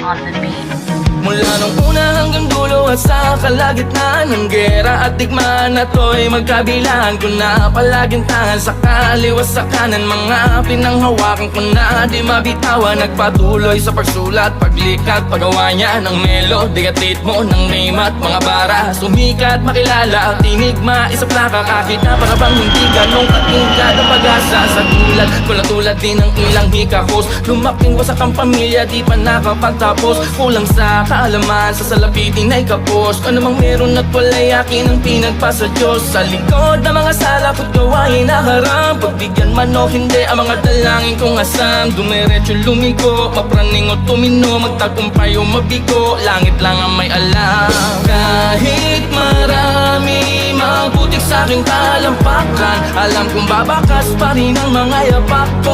on the beat. Mula nung una hanggang dulo at sa kalagitnaan ng gera at digmaan na to'y magkabilaan ko na palaging tangan sa kaliwa sa kanan. Mga pinanghawakan ko na di mabitawan. Nagpatuloy sa pagsulat, paglikat, paggawa niya ng melody at ritmo ng name at mga bara. Sumikat, makilala at tinig, maisaplaka kahit na para bang hindi ganong katingkad ang pag-asa. Sa tulad, tulad din ng ilang hikahos. Lumaking wasak ang pamilya, di pa nakapagtapos. Kulang sa kaalaman, sa salapitin ay kapos. Ano mang meron at wala'y akin ang pinagpasa Diyos. Sa likod ng mga sala ko't gawain na haram. Pagbigyan man o hindi ang mga dalangin kong asam. Dumiretso lumigo, mapraning o tumino, magtagumpay o mabigo, langit lang ang may alam. Kahit marami mabutik sa aking talampakan, alam kong babakas pa rin ang mga yapak ko.